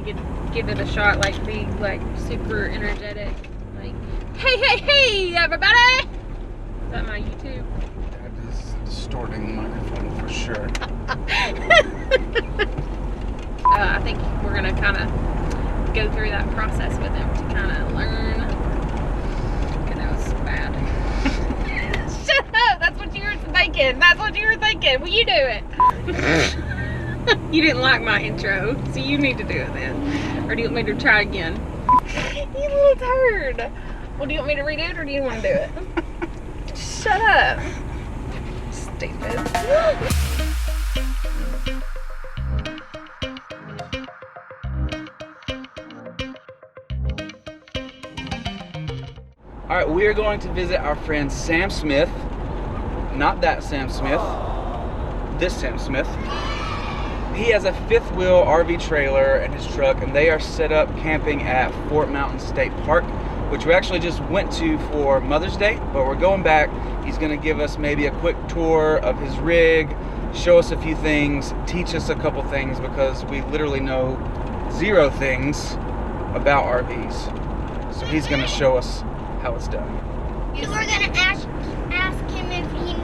could give it a shot, like be like super energetic. Like, hey, everybody! Is that my YouTube? That is distorting the microphone for sure. I think we're gonna kind of go through that process with him to kind of learn. Okay, that was bad. Shut up! That's what you were thinking. That's what you were thinking. Will you do it? You didn't like my intro, so you need to do it then. Or do you want me to try again? You little turd. Well, do you want me to redo it or do you want to do it? Shut up. Stupid. All right, we are going to visit our friend Sam Smith. Not that Sam Smith. This Sam Smith. He has a fifth wheel RV trailer in his truck, and they are set up camping at Fort Mountain State Park, which we actually just went to for Mother's Day, but we're going back. He's gonna give us maybe a quick tour of his rig, show us a few things, teach us a couple things, because we literally know zero things about RVs. So he's gonna show us how it's done. You were gonna ask him if he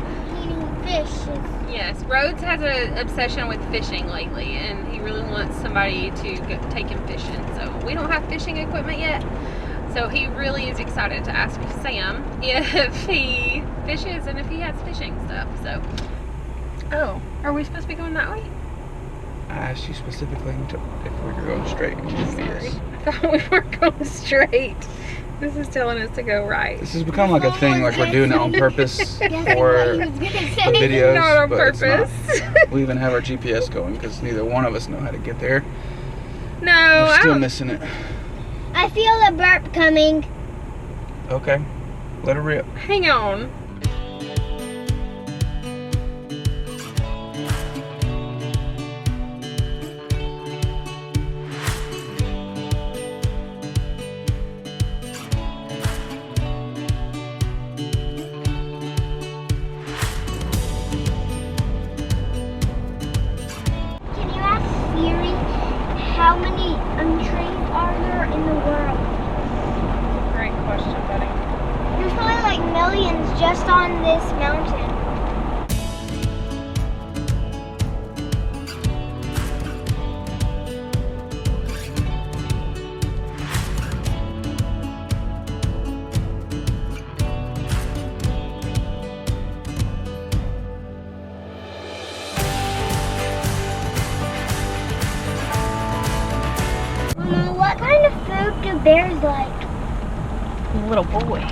fishes. Yes, Rhodes has an obsession with fishing lately, and he really wants somebody to take him fishing. So we don't have fishing equipment yet, so he really is excited to ask Sam if he fishes and if he has fishing stuff. So, oh, are we supposed to be going that way? I asked you specifically if we were going straight. Yes. I thought we were going straight. This is telling us to go right. This has become like a thing, like we're doing it on purpose for the videos. Not on but purpose. It's not. We even have our GPS going because neither one of us know how to get there. No, We're still I don't. missing it. I feel a burp coming. Okay, let her rip. Hang on. Can you ask Siri how many trees are there in the world? Great question, buddy. There's probably like millions just on this mountain. What kind of food do bears like? Little boys.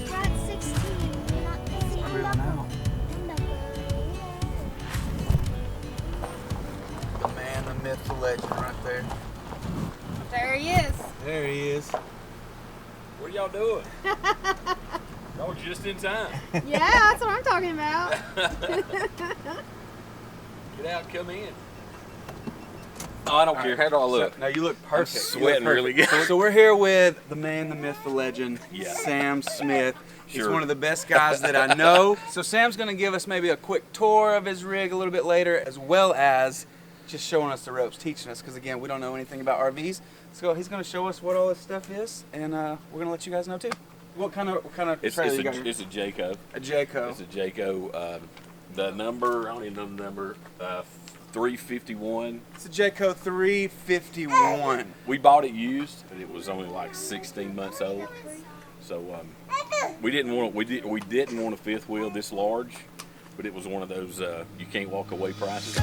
We're at 16. We're not missing The man, the myth, the legend right there. There he is. There he is. What are y'all doing? Y'all were just in time. Yeah, that's what I'm talking about. Get out, come in. Oh, I don't care. How do I look? No, you look perfect. I'm sweating really good. So we're here with the man, the myth, the legend, Yeah. Sam Smith. He's Sure. one of the best guys that I know. So Sam's gonna give us maybe a quick tour of his rig a little bit later, as well as just showing us the ropes, teaching us, because again, we don't know anything about RVs. So he's gonna show us what all this stuff is, and we're gonna let you guys know too. What kind of It's trailer a you got here? Jayco. A Jayco. It's a Jayco. The number, I don't even know the number. 351. It's a Jayco 351. We bought it used, and it was only like 16 months old. So we didn't want a fifth wheel this large, but it was one of those you can't walk away prices.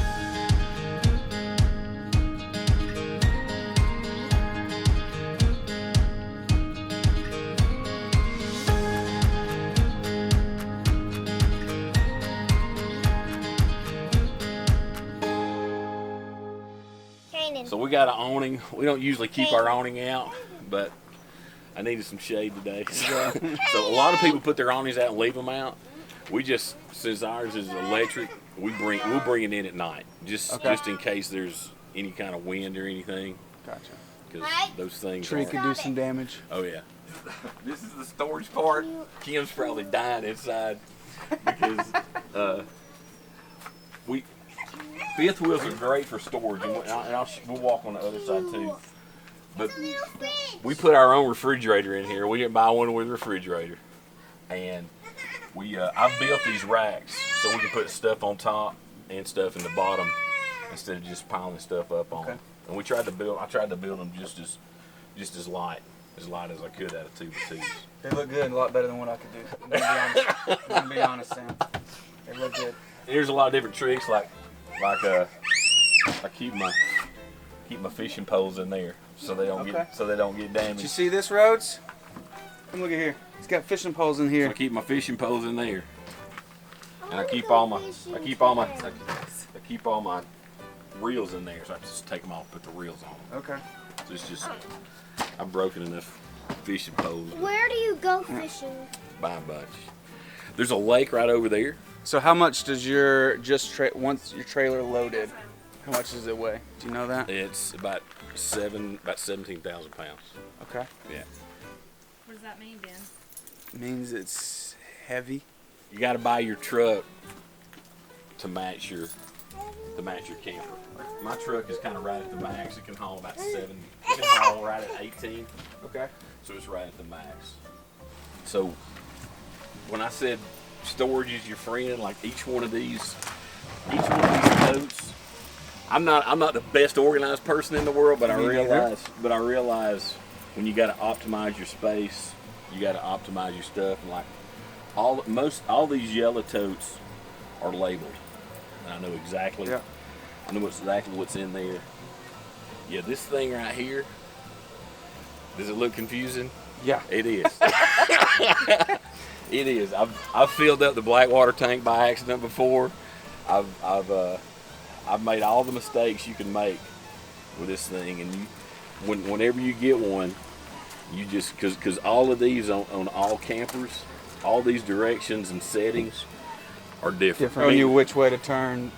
So we got an awning. We don't usually keep our awning out, but I needed some shade today. So a lot of people put their awnings out and leave them out. We just, since ours is electric, we'll bring it in at night, just in case there's any kind of wind or anything. Gotcha. Because those things Tree could do some damage. Oh yeah. This is the storage part. Kim's probably dying inside because fifth wheels are great for storage, and we'll walk on the other side too. But we put our own refrigerator in here. We didn't buy one with a refrigerator, and I built these racks so we can put stuff on top and stuff in the bottom instead of just piling stuff up on. And I tried to build them just as light as I could out of 2x2s. They look good, a lot better than what I could do. I'm gonna be honest, Sam. They look good. There's a lot of different tricks, like I keep my fishing poles in there so they don't get damaged. Did you see this, Rhodes? Come look at here. It's got fishing poles in here. So I keep my fishing poles in there, and I keep all my reels in there. So I just take them off, put the reels on them. Okay. So it's just I've broken enough fishing poles. Where do you go fishing? By a bunch. There's a lake right over there. So how much does once your trailer loaded, how much does it weigh? Do you know that? It's about 17,000 pounds. Okay. Yeah. What does that mean, Ben? It means it's heavy. You got to buy your truck to match your camper. My truck is kind of right at the max. It can haul about 7. It can haul right at 18. Okay. So it's right at the max. So when I said storage is your friend, like each one of these totes, I'm not the best organized person in the world, but I realize when you got to optimize your space, you got to optimize your stuff, and like all these yellow totes are labeled, and I know exactly. Yeah. I know exactly what's in there. Yeah, this thing right here. Does it look confusing? Yeah. It is. It is. I've filled up the black water tank by accident before. I've made all the mistakes you can make with this thing, and whenever you get one, you just because all of these on all campers, all these directions and settings are different. Telling you which way to turn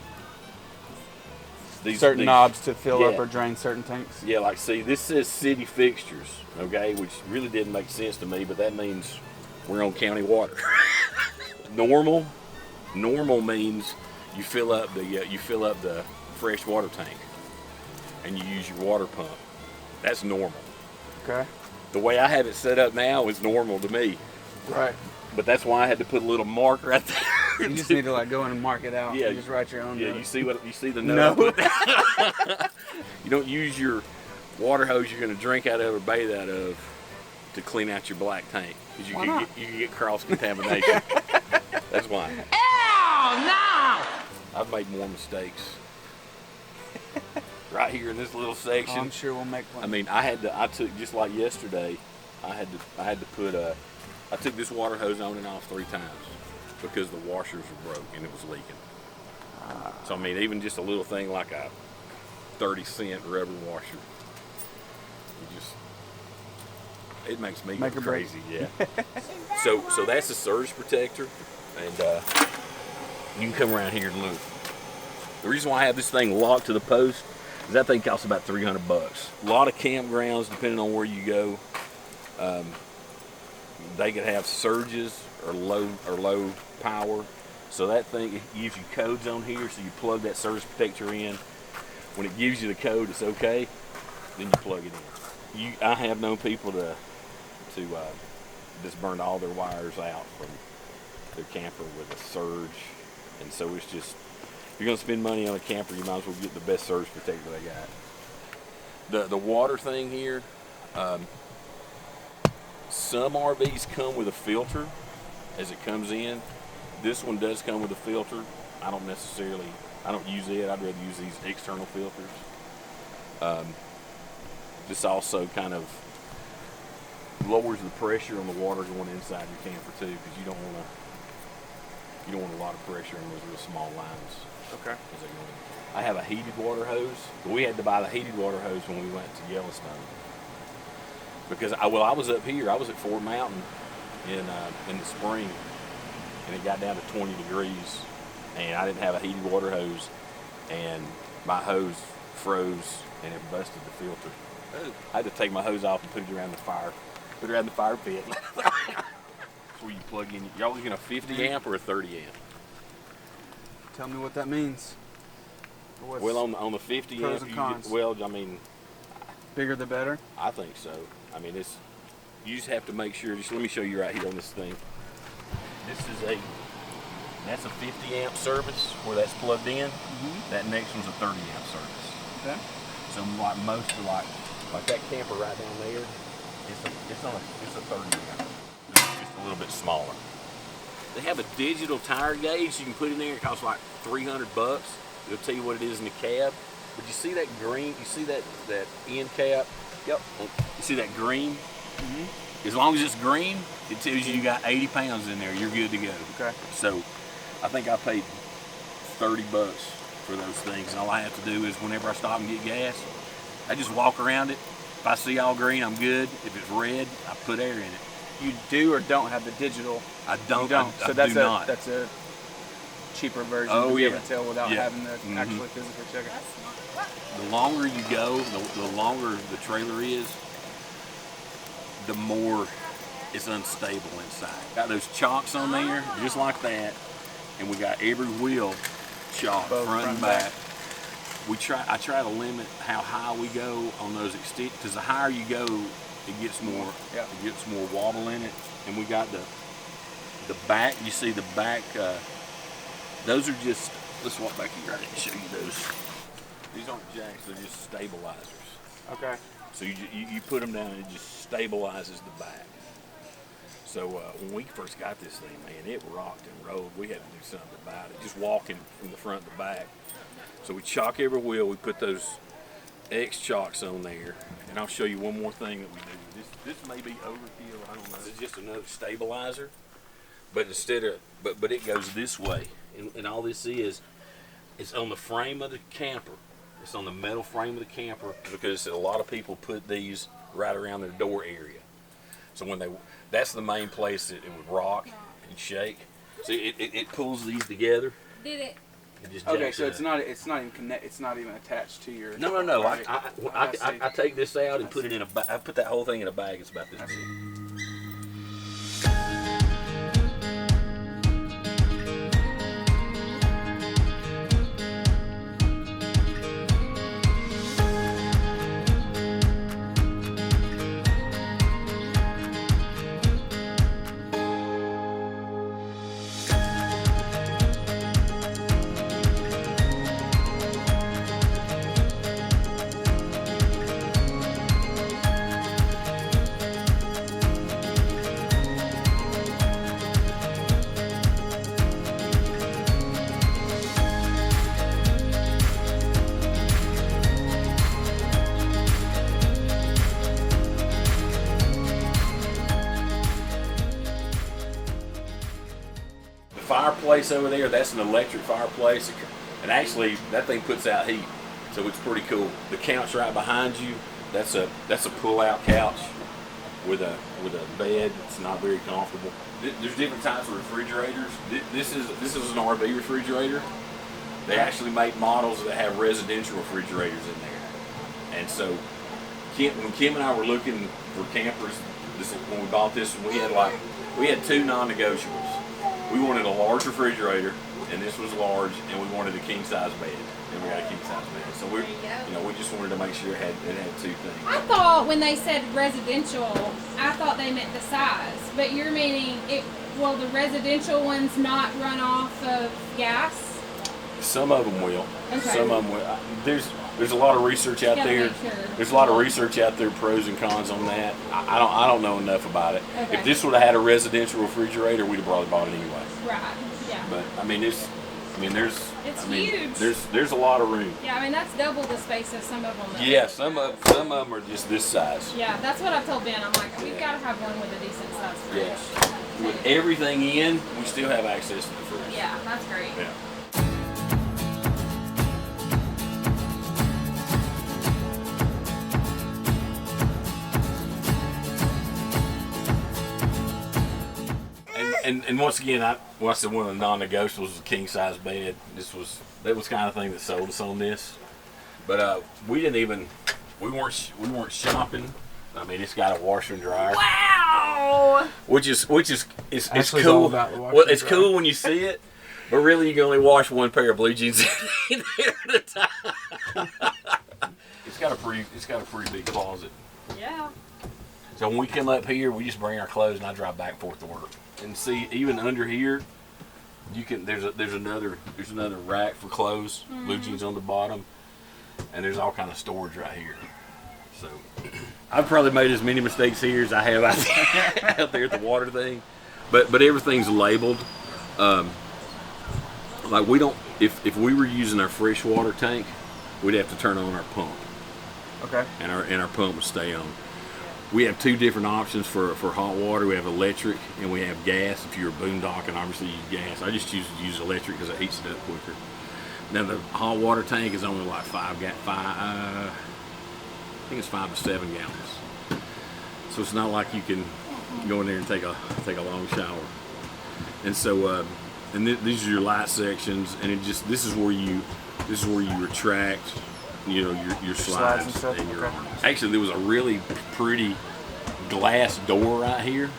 certain knobs to fill up or drain certain tanks. Yeah, like see, this says city fixtures, okay, which really didn't make sense to me, but that means we're on county water. Normal means you fill up the fresh water tank and you use your water pump. That's normal. Okay. The way I have it set up now is normal to me. Right. But that's why I had to put a little mark right there. You just need to go in and mark it out. Yeah. You just write your own note. You see the note. No. You don't use your water hose you're going to drink out of or bathe out of to clean out your black tank because you can get cross contamination. That's why. Ew, no! I've made more mistakes right here in this little section. I'm sure we'll make one. I mean, I took just like yesterday. I took this water hose on and off 3 times because the washers were broke and it was leaking. So I mean, even just a little thing like a 30-cent rubber washer, it makes me go crazy. Yeah. So that's a surge protector, and you can come around here and look. The reason why I have this thing locked to the post is that thing costs about $300. A lot of campgrounds, depending on where you go, they could have surges or low power. So that thing, it gives you codes on here, so you plug that surge protector in. When it gives you the code, it's okay. Then you plug it in. I have known people to just burn all their wires out from their camper with a surge, and so it's just, if you're gonna spend money on a camper, you might as well get the best surge protector they got. The water thing here, some RVs come with a filter as it comes in. This one does come with a filter. I don't use it. I'd rather use these external filters. This also kind of lowers the pressure on the water going inside your camper too, because you don't want a lot of pressure in those real small lines. Okay. I have a heated water hose, but we had to buy the heated water hose when we went to Yellowstone. Because I was up here. I was at Fort Mountain in the spring, and it got down to 20 degrees, and I didn't have a heated water hose, and my hose froze and it busted the filter. I had to take my hose off and put it around the fire pit. That's where you plug in. Y'all looking at a 50 amp or a 30 amp? Tell me what that means. Well, on the 50 pros amp, and cons? I mean, Bigger the better. I think so. I mean, you just have to make sure. Just let me show you right here on this thing. That's a 50 amp service where that's plugged in. That next one's a 30 amp service. Okay. So like most of like that camper right down there, it's a 30 amp. It's just a little bit smaller. They have a digital tire gauge you can put in there. It costs like $300. It'll tell you what it is in the cab. But you see that green? You see that end cap? Yep. You see that green? As long as it's green, it tells you got 80 pounds in there. You're good to go. Okay. So I think I paid $30 for those things. And all I have to do is whenever I stop and get gas, I just walk around it. If I see all green, I'm good. If it's red, I put air in it. You do or don't have the digital? I don't. You don't. I So that's do not. That's a cheaper version Oh, to be yeah. able to tell without Yeah. having to actually physically check it. The longer you go, the longer the trailer is, the more it's unstable inside. Got those chocks on there, just like that, and we got every wheel chocked, Both front and back. I try to limit how high we go on those extent, because the higher you go, it gets more wobble in it. And we got the back. You see the back. Those are just. Let's walk back here and show you those. These aren't jacks, they're just stabilizers. Okay. So you put them down and it just stabilizes the back. So when we first got this thing, man, it rocked and rolled. We had to do something about it, just walking from the front to back. So we chock every wheel, we put those X chocks on there, and I'll show you one more thing that we do. This may be overkill, I don't know. It's just another stabilizer, but instead of, but it goes this way. And all this is, it's on the frame of the camper. It's on the metal frame of the camper, because a lot of people put these right around their door area. So that's the main place that it would rock and shake. So it pulls these together. Did it? It just Okay, jacks so it it's up. not even connect. It's not even attached to your. No. Right. I take this out and put it in a bag. I put that whole thing in a bag. It's about this big. Fireplace over there, that's an electric fireplace, and actually that thing puts out heat, so it's pretty cool. The couch right behind you, that's a pull-out couch with a bed. It's not very comfortable. There's different types of refrigerators. This is an RV refrigerator. They actually make models that have residential refrigerators in there, and so when Kim and I were looking for campers, when we bought this, we had two non-negotiables. We wanted a large refrigerator, and this was large, and we wanted a king size bed, and we got a king size bed. So we just wanted to make sure it had two things. I thought when they said residential, I thought they meant the size, but you're meaning will the residential ones not run off of gas? Some of them will. Okay. Some of them will. There's a lot of research out there. Make sure. There's a lot of research out there, pros and cons on that. I don't know enough about it. Okay. If this would have had a residential refrigerator, we'd have probably bought it anyway. Right. Yeah. But there's huge. There's a lot of room. Yeah, I mean that's double the space of some of them. Though. Yeah, some of them are just this size. Yeah, that's what I've told Ben. I'm like, we've got to have one with a decent size fridge. Yeah. With everything in, we still have access to the fridge. Yeah, that's great. Yeah. And once again, I said one of the non-negotiables was a king size bed. That was kind of thing that sold us on this. But we weren't shopping. I mean, it's got a washer and dryer. Wow. Which is it's Actually, cool. all about the washer Well, and it's dryer. cool when you see it, but really you can only wash one pair of blue jeans in there at a time. It's got a pretty big closet. Yeah. So when we come up here, we just bring our clothes and I drive back and forth to work. And see, even under here, you can there's another rack for clothes, blue jeans on the bottom, and there's all kind of storage right here. So I've probably made as many mistakes here as I have out there at the water thing, but everything's labeled. Like we don't, if we were using our freshwater tank, we'd have to turn on our pump. Okay. And our pump would stay on. We have two different options for hot water. We have electric and we have gas. If you're boondocking, obviously you use gas. I just choose to use electric because it heats it up quicker. Now the hot water tank is only like I think it's 5 to 7 gallons. So it's not like you can go in there and take a long shower. And so these are your light sections, and this is where you retract, you know, your slides and stuff. your Okay. arms. Actually, there was a really pretty glass door right here,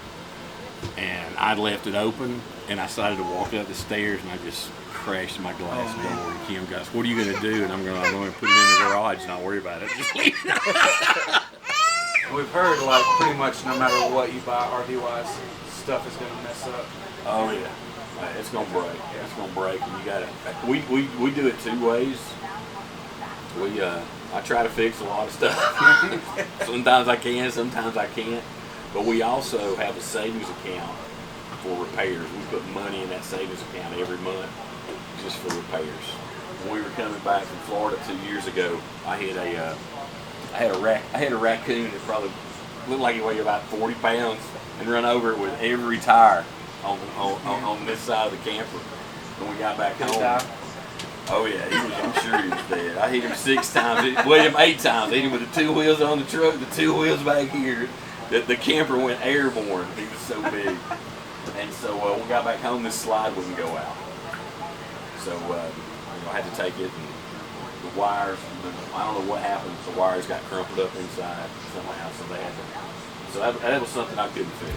and I'd left it open, and I decided to walk up the stairs, and I just crashed my glass door. And Kim goes, "What are you going to do?" And I'm going to put it in the garage, and not worry about it. Just leave it. We've heard like pretty much no matter what you buy RV wise, stuff is gonna mess up. Oh yeah, it's gonna break. It's gonna break, and you gotta. We do it two ways. I try to fix a lot of stuff. Sometimes I can, sometimes I can't. But we also have a savings account for repairs. We put money in that savings account every month just for repairs. When we were coming back from Florida 2 years ago, I had a raccoon that probably looked like it weighed about 40 pounds and run over it with every tire on this side of the camper. When we got back home, oh yeah, I'm sure he was dead. I hit him 6 times, weighed him 8 times. Hit him with the 2 wheels on the truck, the 2 wheels back here. The camper went airborne. He was so big. And so when we got back home, this slide wouldn't go out. So I had to take it, and the wires, I don't know what happened, the wires got crumpled up inside somehow, so they had to, so that was something I couldn't fix.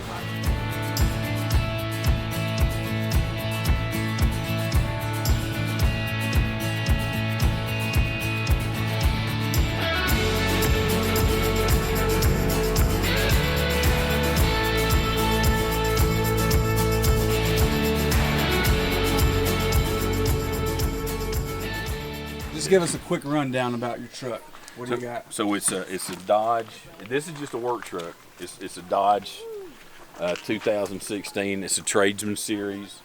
Just give us a quick rundown about your truck. What do you got? So it's a Dodge. This is just a work truck. It's a Dodge 2016. It's a Tradesman series.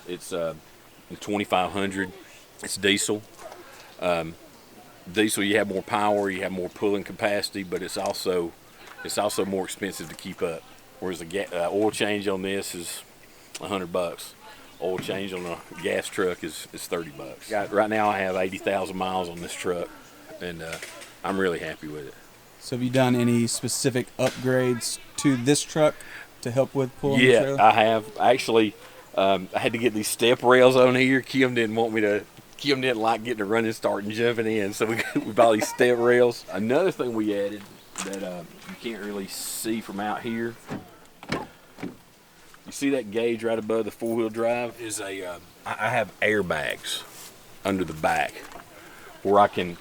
It's 2500. It's diesel. Diesel, you have more power, you have more pulling capacity, but it's also more expensive to keep up. Whereas the oil change on this is $100. Oil change on a gas truck is $30. Right now I have 80,000 miles on this truck, and I'm really happy with it. So have you done any specific upgrades to this truck to help with pulling the trailer? Yeah, I have. Actually, I had to get these step rails on here. Kim didn't like getting a running start and jumping in, so we bought these step rails. Another thing we added that you can't really see from out here, you see that gauge right above the 4-wheel drive? Is I have airbags under the back where I can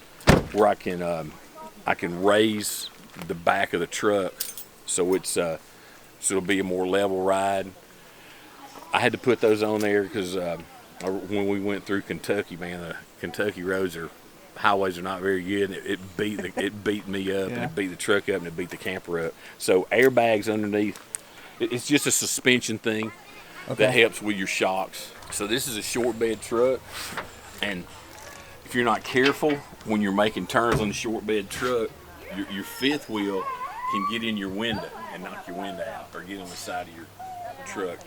raise the back of the truck so it'll be a more level ride. I had to put those on there because when we went through Kentucky, man, the Kentucky highways are not very good. And it beat me up, and it beat the truck up, and it beat the camper up. So airbags underneath. It's just a suspension thing that helps with your shocks. So this is a short bed truck, and if you're not careful when you're making turns on the short bed truck, your fifth wheel can get in your window and knock your window out, or get on the side of your truck.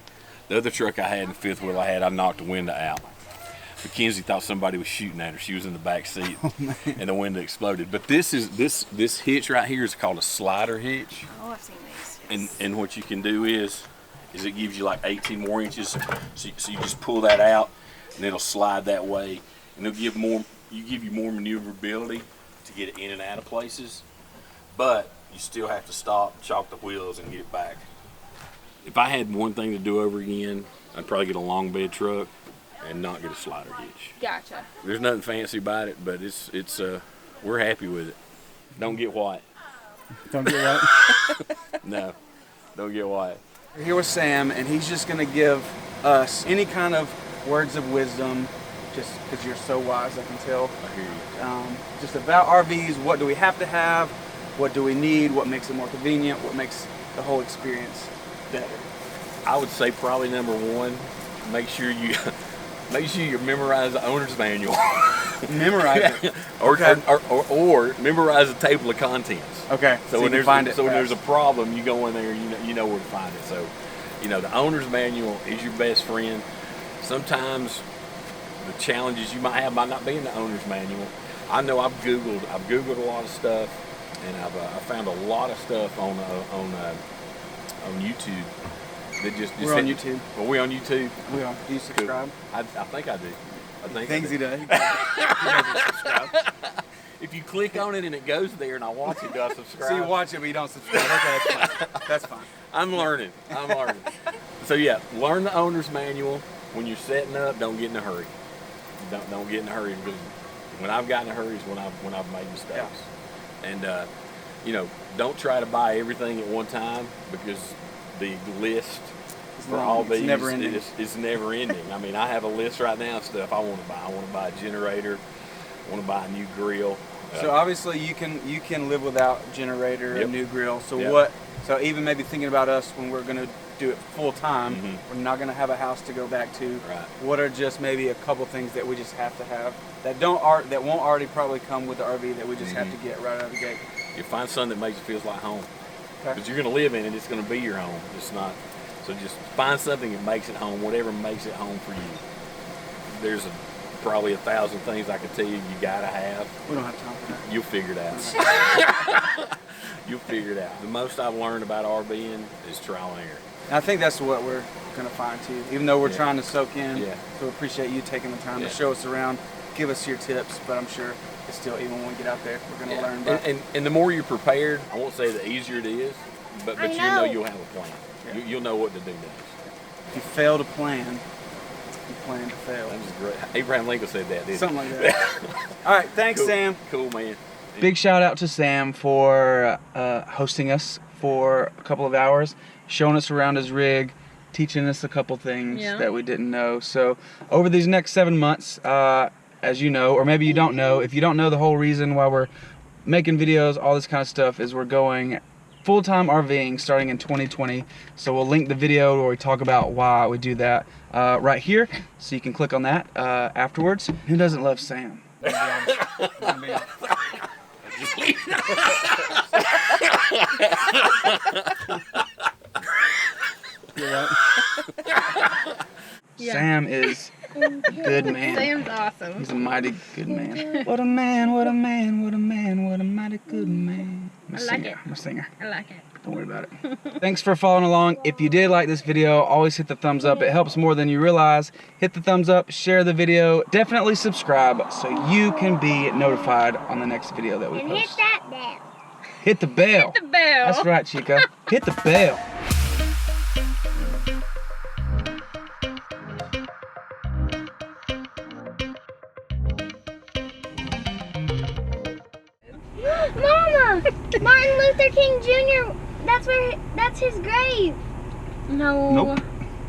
The other truck I had in the fifth wheel I knocked the window out. Mackenzie thought somebody was shooting at her. She was in the back seat, and the window exploded. But this hitch right here is called a slider hitch. Oh, I've seen these. And what you can do is is it gives you like 18 more inches. So you just pull that out, and it'll slide that way, and it'll give you more maneuverability to get it in and out of places. But you still have to stop, chalk the wheels, and get it back. If I had one thing to do over again, I'd probably get a long bed truck and not get a slider hitch. Gotcha. There's nothing fancy about it, but we're happy with it. Don't get white. Don't get white? No, don't get white. We're here with Sam, and he's just going to give us any kind of words of wisdom, just because you're so wise, I can tell. I hear you. Just about RVs. What do we have to have? What do we need? What makes it more convenient? What makes the whole experience better? I would say probably number one, make sure you memorize the owner's manual. Memorize it. or memorize the table of contents. Okay. So when you can find it. when there's a problem, you go in there, you know where to find it. So, the owner's manual is your best friend. Sometimes the challenges you might have might not be in the owner's manual. I know I've Googled a lot of stuff, and I found a lot of stuff on YouTube. We're on YouTube. Are we on YouTube? We are. Do you subscribe? I think I do. He does. If you click on it and it goes there and I watch it, do I subscribe? So you watch it but you don't subscribe. Okay, that's fine. That's fine. I'm learning. So yeah, learn the owner's manual. When you're setting up, don't get in a hurry. Don't get in a hurry, because when I've gotten in a hurry is when I've made mistakes. Yeah. And don't try to buy everything at one time, because the list for all these is never ending. I mean, I have a list right now of stuff I want to buy. I want to buy a generator. I want to buy a new grill. So obviously you can live without generator, a new grill. So Yep. So even maybe thinking about us when we're going to do it full time, we're not going to have a house to go back to. Right. What are just maybe a couple things that we just have to have that won't already probably come with the RV that we just have to get right out of the gate? You find something that makes it feel like home. Okay. Because you're going to live in it, it's going to be your home. It's not. So just find something that makes it home, whatever makes it home for you. There's probably 1,000 things I could tell you gotta have. We don't have time for that. You'll figure it out. You'll figure it out. The most I've learned about RVing is trial and error. And I think that's what we're going to find too. Even though we're trying to soak in, so we appreciate you taking the time to show us around, give us your tips, but I'm sure it's still, even when we get out there, we're going to learn about and the more you're prepared, I won't say the easier it is, but you know you'll have a plan. Yeah. You'll know what to do next. If you fail to plan, you plan to fail. That was great. Abraham Lincoln said that, didn't he? Something like that. All right, thanks, cool. Sam. Cool, man. Big shout out to Sam for hosting us for a couple of hours, showing us around his rig, teaching us a couple things that we didn't know. So over these next 7 months, as you know, or maybe you don't know, if you don't know, the whole reason why we're making videos, all this kind of stuff, is we're going full-time RVing starting in 2020. So we'll link the video where we talk about why we do that right here, so you can click on that afterwards. Who doesn't love Sam? Sam is a good man. Sam's awesome. He's a mighty good man. What a man, what a man, what a man, what a mighty good man. I'm a singer. I like it. Don't worry about it. Thanks for following along. If you did like this video, always hit the thumbs up. It helps more than you realize. Hit the thumbs up, share the video, definitely subscribe so you can be notified on the next video that we post. And hit that bell. Hit the bell. Hit the bell. That's right, Chica. Hit the bell. Mama! Martin Luther King Jr. That's his grave. No. Nope.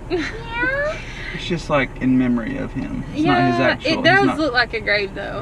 Yeah? It's just like in memory of him. It's not his Yeah, actual. it does look like a grave though.